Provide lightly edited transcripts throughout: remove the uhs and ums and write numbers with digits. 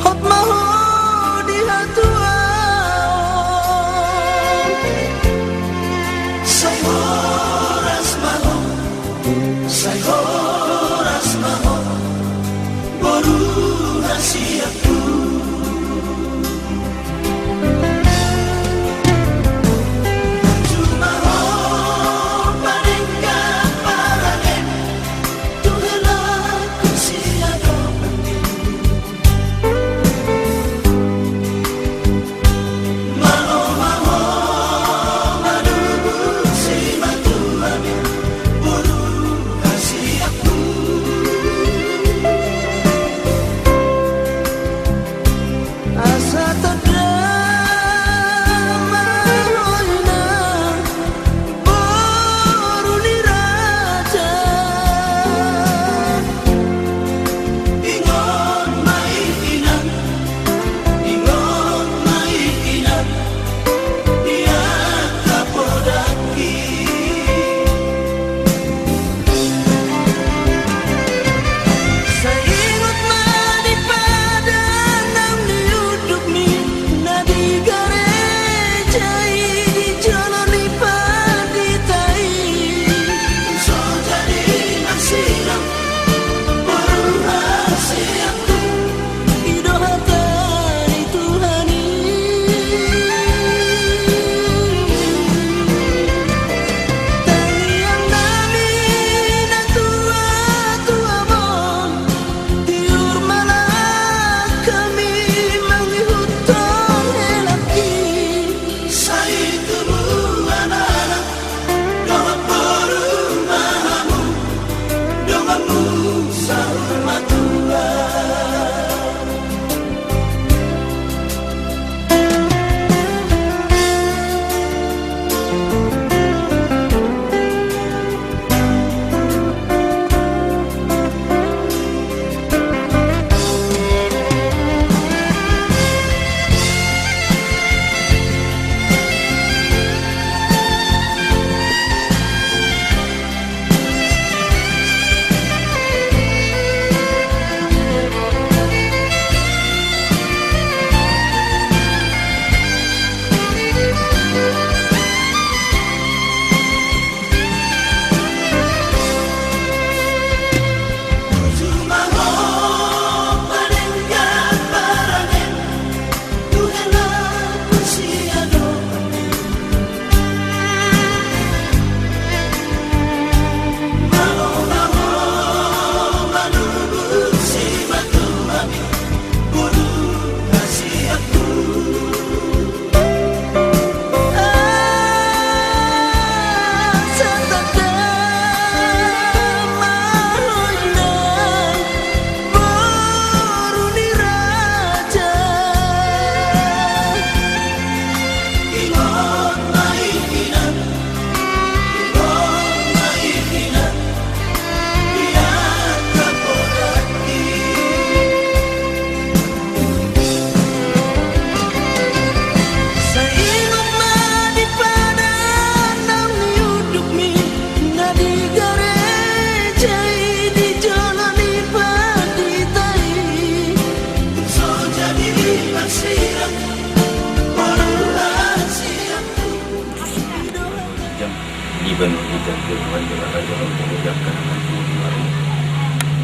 Hot maho di hatua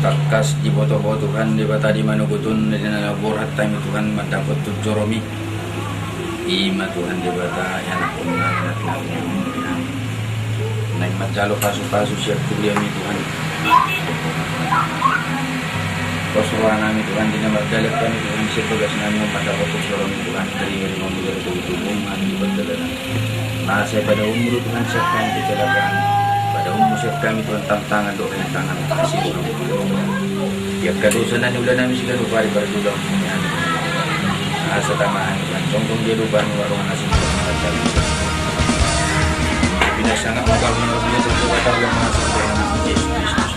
Takas di boto-boto Tuhan di bata di manugutun di nalabur hatta mi Tuhan mendapat tujoromi ima Tuhan di bata anak umat naik majalo kasu-kasu siap kuliah mi Tuhan kosuana mi Tuhan di nama dalek kami Tuhan siap tugas nami mendapat tujoromi Tuhan dari memilih tubuh di batalan nah saya pada umur Tuhan siapkan kecelakaan pada umur siap kami Tuhan tantangan doa yang tangan kasih ya kadusan na ulan namin sila rupari para dulang punya sa tamaan Tuhan songkong dia lupa warungan asin pinasangak magkakaroon ng mga sa tuwataw ng mga sa ng Jesus Christus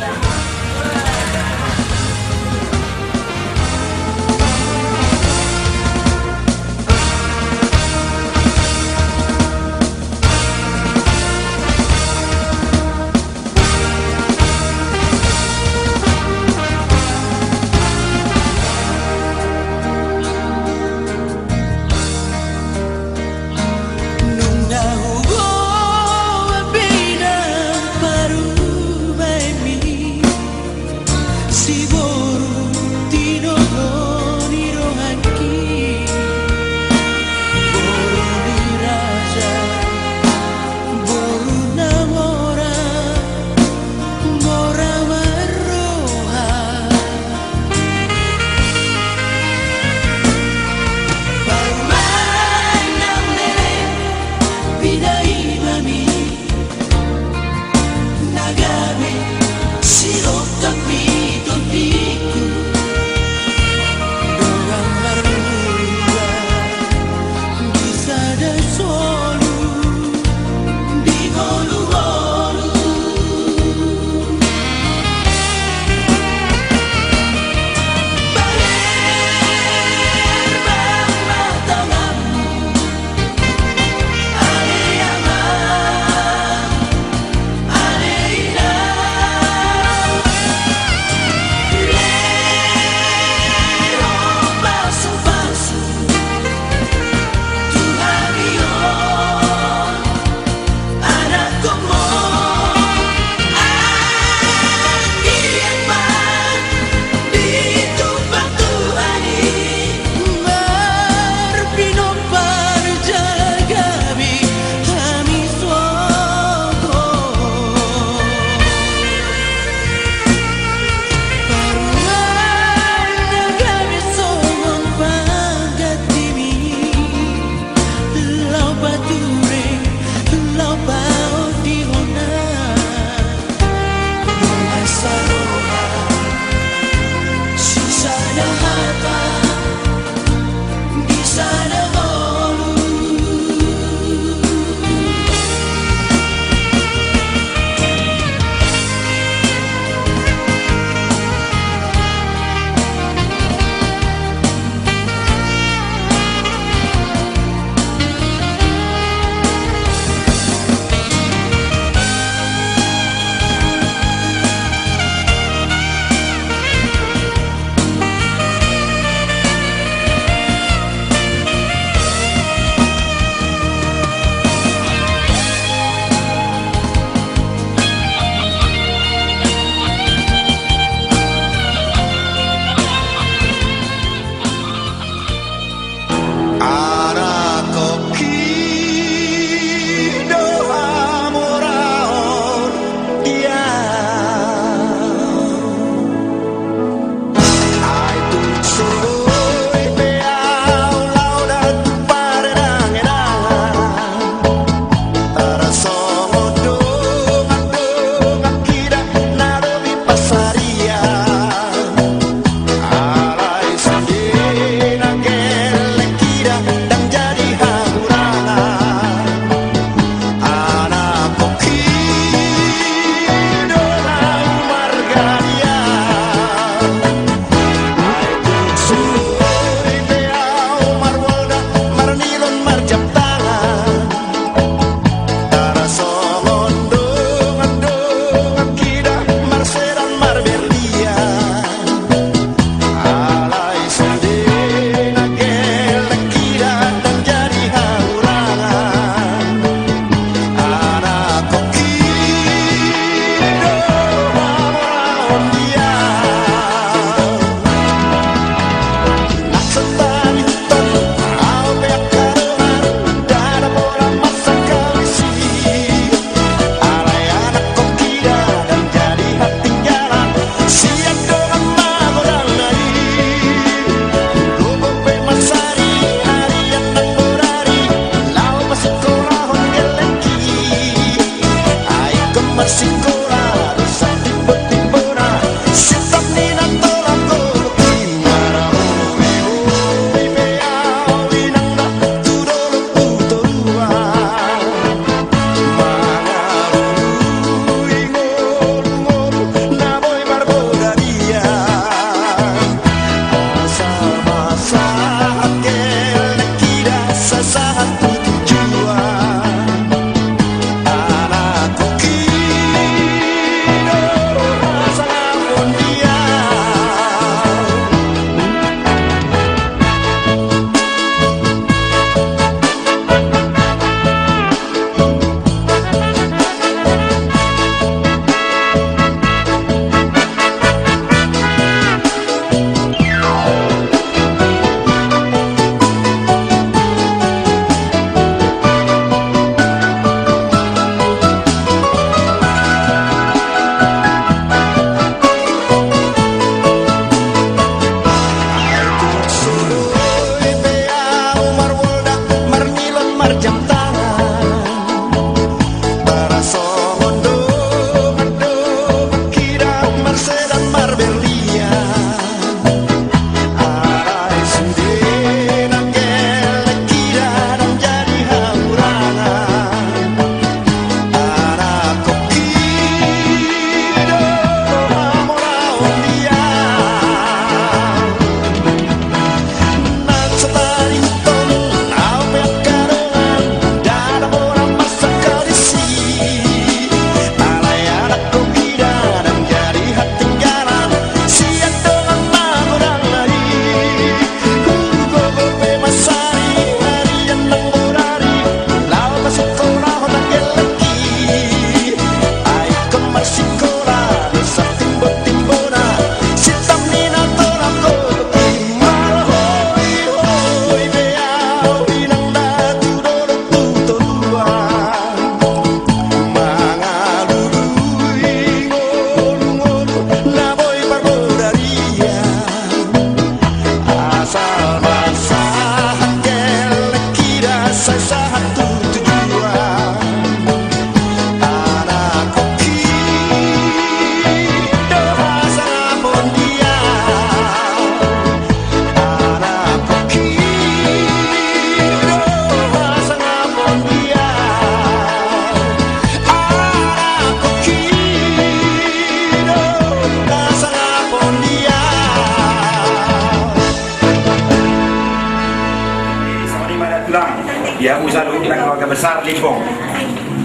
lang ya usa lu ilang keluarga besar Limbong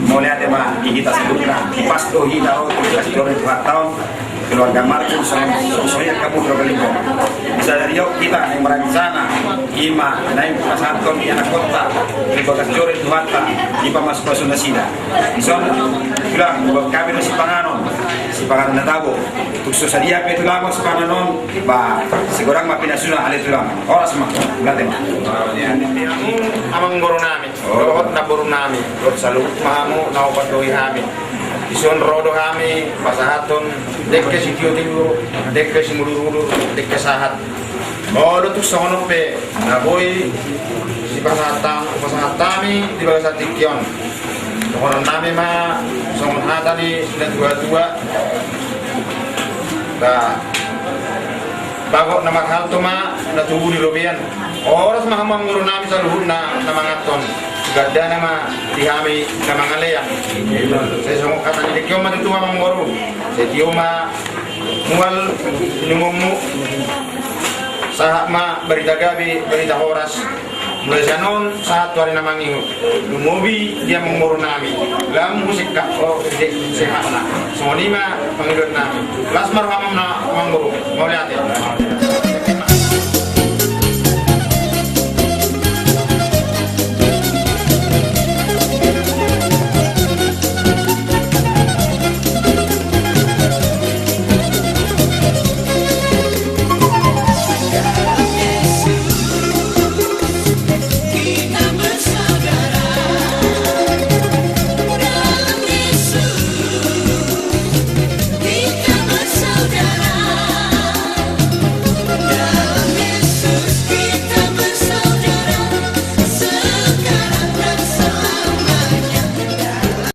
mau lihat ya Pak kita sebutkan pas tuh kita tugas orang 2 tahun keluarga Markus soalnya kamu keluarga Limbong bisa dari yuk kita yang berada di sana Ima naik ke Saton di anak kota di bekas jore Tuhatta di masuk ke Sunda Sida di sana bilang kami si Panganon natabo untuk sedia itu lama si Panganon bah segorang mah pindah sudah alih tulang orang semua berarti mah amang guru namin rohot na guru namin rohot salut mahamu na opat doi kami ison rodo kami pasahaton dekke si tiyo tiyo dekke si mururu dekke sahat modo tu sono pe na boy si pasahatami di bagas atikyon orang nami ma songon hata ni dan dua nah bago na maghalto ma na tubo ni lobian oras mahamang guru nami sa luhod na mangaton gada nama dihami na mga leyak sa isang kata ni Dikyo matutuwa mang guru sa Dikyo mual numumu sahak ma berita gabi berita horas mulai sanon saat tuari namang ingo lumubi dia mengurun nami lam musik ka o sehat na semua lima pangidot nami las marhamam na mangguru mau lihat ya